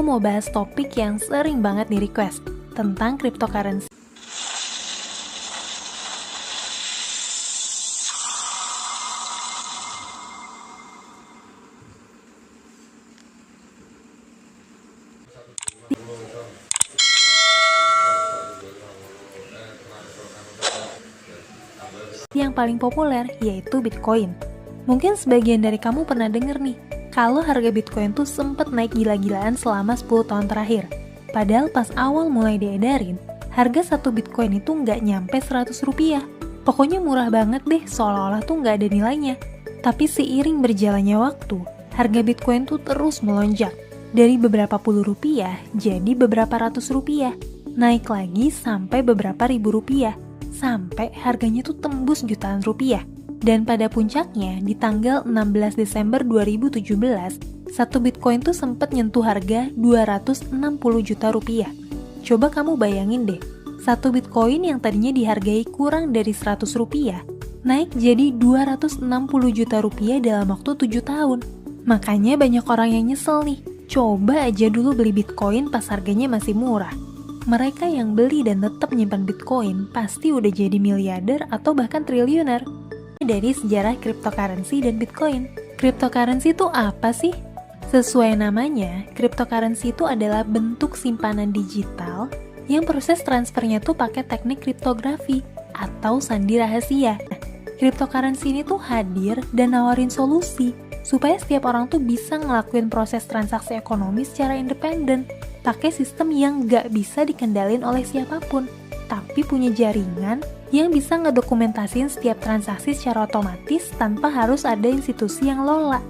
mau bahas topik yang sering banget di request, tentang cryptocurrency. Yang paling populer yaitu Bitcoin. Mungkin sebagian dari kamu pernah denger nih, kalau harga Bitcoin tuh sempet naik gila-gilaan selama 10 tahun terakhir. Padahal pas awal mulai diedarin, harga satu Bitcoin itu nggak nyampe 100 rupiah. Pokoknya murah banget deh, seolah-olah tuh nggak ada nilainya. Tapi seiring berjalannya waktu, harga Bitcoin tuh terus melonjak. Dari beberapa puluh rupiah jadi beberapa ratus rupiah. Naik lagi sampai beberapa ribu rupiah. Sampai harganya tuh tembus jutaan rupiah. Dan pada puncaknya, di tanggal 16 Desember 2017, satu Bitcoin tuh sempat nyentuh harga 260 juta rupiah. Coba kamu bayangin deh, satu Bitcoin yang tadinya dihargai kurang dari 100 rupiah, naik jadi 260 juta rupiah dalam waktu 7 tahun. Makanya banyak orang yang nyesel nih, coba aja dulu beli Bitcoin pas harganya masih murah. Mereka yang beli dan tetap menyimpan Bitcoin pasti udah jadi miliarder atau bahkan triliuner. Dari sejarah cryptocurrency dan Bitcoin. Cryptocurrency itu apa sih? Sesuai namanya, cryptocurrency itu adalah bentuk simpanan digital yang proses transfernya tuh pakai teknik kriptografi atau sandi rahasia. Cryptocurrency ini tuh hadir dan nawarin solusi supaya setiap orang tuh bisa ngelakuin proses transaksi ekonomi secara independen, pakai sistem yang nggak bisa dikendalin oleh siapapun, tapi punya jaringan yang bisa ngedokumentasiin setiap transaksi secara otomatis tanpa harus ada institusi yang lola.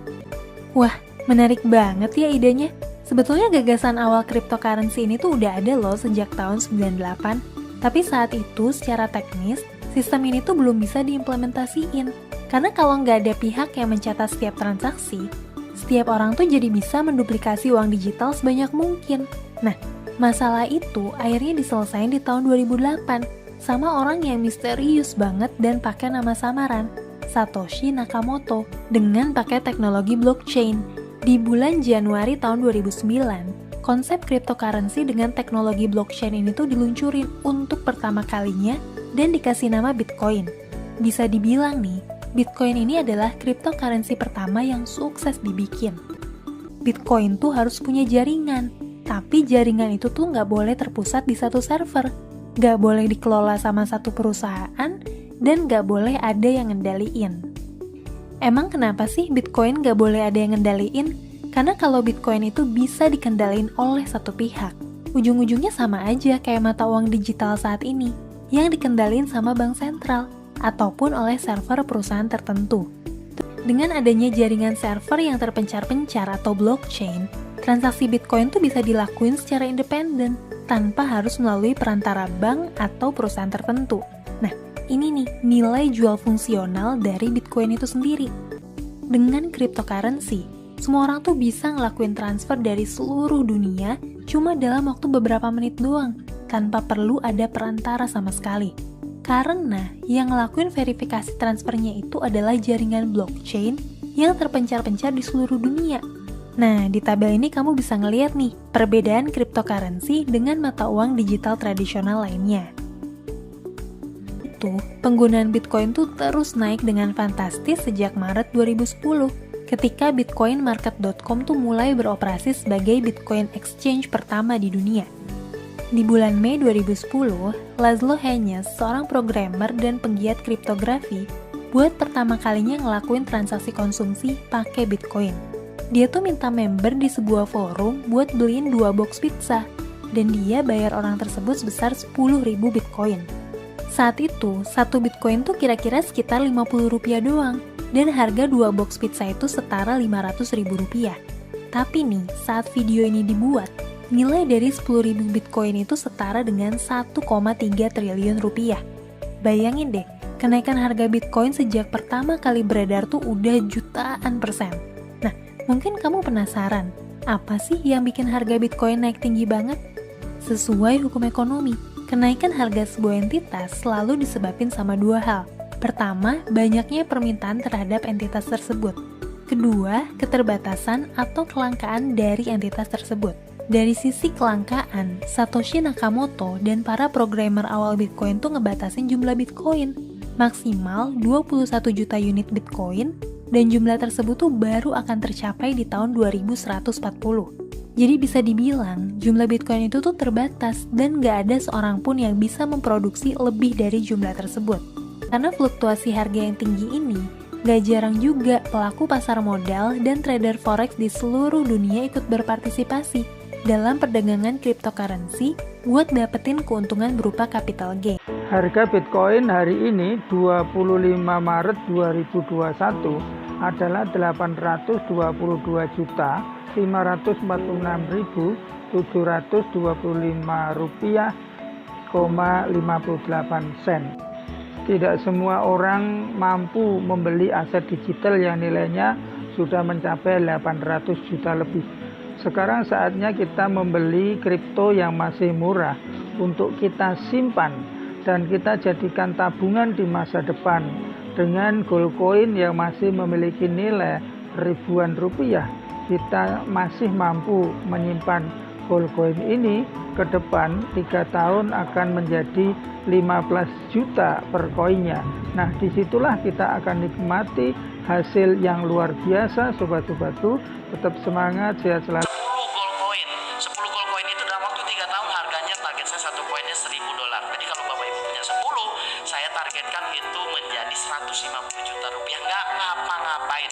Wah, menarik banget ya idenya. Sebetulnya gagasan awal cryptocurrency ini tuh udah ada loh sejak tahun 98, tapi saat itu secara teknis, sistem ini tuh belum bisa diimplementasiin. Karena kalau nggak ada pihak yang mencatat setiap transaksi, setiap orang tuh jadi bisa menduplikasi uang digital sebanyak mungkin. Nah, masalah itu akhirnya diselesain di tahun 2008 sama orang yang misterius banget dan pakai nama samaran, Satoshi Nakamoto, dengan pakai teknologi blockchain. Di bulan Januari tahun 2009, konsep cryptocurrency dengan teknologi blockchain ini tuh diluncurin untuk pertama kalinya dan dikasih nama Bitcoin. Bisa dibilang nih, Bitcoin ini adalah cryptocurrency pertama yang sukses dibikin. Bitcoin tuh harus punya jaringan, tapi jaringan itu tuh nggak boleh terpusat di satu server, nggak boleh dikelola sama satu perusahaan, dan nggak boleh ada yang ngendaliin. Emang kenapa sih Bitcoin nggak boleh ada yang ngendaliin? Karena kalau Bitcoin itu bisa dikendaliin oleh satu pihak, ujung-ujungnya sama aja kayak mata uang digital saat ini, yang dikendaliin sama bank sentral, ataupun oleh server perusahaan tertentu. Dengan adanya jaringan server yang terpencar-pencar atau blockchain, transaksi Bitcoin tuh bisa dilakuin secara independen, tanpa harus melalui perantara bank atau perusahaan tertentu. Nah, ini nih nilai jual fungsional dari Bitcoin itu sendiri. Dengan cryptocurrency, semua orang tuh bisa ngelakuin transfer dari seluruh dunia cuma dalam waktu beberapa menit doang, tanpa perlu ada perantara sama sekali. Karena yang ngelakuin verifikasi transfernya itu adalah jaringan blockchain yang terpencar-pencar di seluruh dunia. Nah, di tabel ini kamu bisa ngeliat nih perbedaan cryptocurrency dengan mata uang digital tradisional lainnya. Penggunaan Bitcoin tuh terus naik dengan fantastis sejak Maret 2010 ketika bitcoinmarket.com tuh mulai beroperasi sebagai Bitcoin exchange pertama di dunia. Di bulan Mei 2010, Laszlo Hanyecz, seorang programmer dan penggiat kriptografi, buat pertama kalinya ngelakuin transaksi konsumsi pakai Bitcoin. Dia tuh minta member di sebuah forum buat beliin 2 box pizza, dan dia bayar orang tersebut sebesar 10.000 Bitcoin. Saat itu, satu Bitcoin tuh kira-kira sekitar 50 rupiah doang, dan harga 2 box pizza itu setara 500.000 rupiah. Tapi nih, saat video ini dibuat, nilai dari 10.000 Bitcoin itu setara dengan 1,3 triliun rupiah. Bayangin deh, kenaikan harga Bitcoin sejak pertama kali beredar tuh udah jutaan %. Nah, mungkin kamu penasaran, apa sih yang bikin harga Bitcoin naik tinggi banget? Sesuai hukum ekonomi, kenaikan harga sebuah entitas selalu disebabkan sama 2 hal. Pertama, banyaknya permintaan terhadap entitas tersebut. Kedua, keterbatasan atau kelangkaan dari entitas tersebut. Dari sisi kelangkaan, Satoshi Nakamoto dan para programmer awal Bitcoin tuh ngebatasin jumlah Bitcoin, maksimal 21 juta unit Bitcoin, dan jumlah tersebut tuh baru akan tercapai di tahun 2140. Jadi bisa dibilang, jumlah Bitcoin itu tuh terbatas dan nggak ada seorang pun yang bisa memproduksi lebih dari jumlah tersebut. Karena fluktuasi harga yang tinggi ini, nggak jarang juga pelaku pasar modal dan trader forex di seluruh dunia ikut berpartisipasi dalam perdagangan cryptocurrency buat dapetin keuntungan berupa capital gain. Harga Bitcoin hari ini 25 Maret 2021 adalah 822.546.725 rupiah,58 sen. Tidak semua orang mampu membeli aset digital yang nilainya sudah mencapai 800 juta lebih. Sekarang saatnya kita membeli kripto yang masih murah untuk kita simpan dan kita jadikan tabungan di masa depan. Dengan gold coin yang masih memiliki nilai ribuan rupiah, kita masih mampu menyimpan gold coin ini ke depan 3 tahun akan menjadi 15 juta per koinnya. Nah, disitulah kita akan nikmati hasil yang luar biasa, sobat-sobatku. Tetap semangat, sehat selalu. 10 gold coin itu dalam waktu 3 tahun harganya target saya satu koinnya $1.000. Jadi kalau Bapak Ibu punya 10, saya targetkan itu menjadi 150 juta rupiah. Nggak ngapa-ngapain.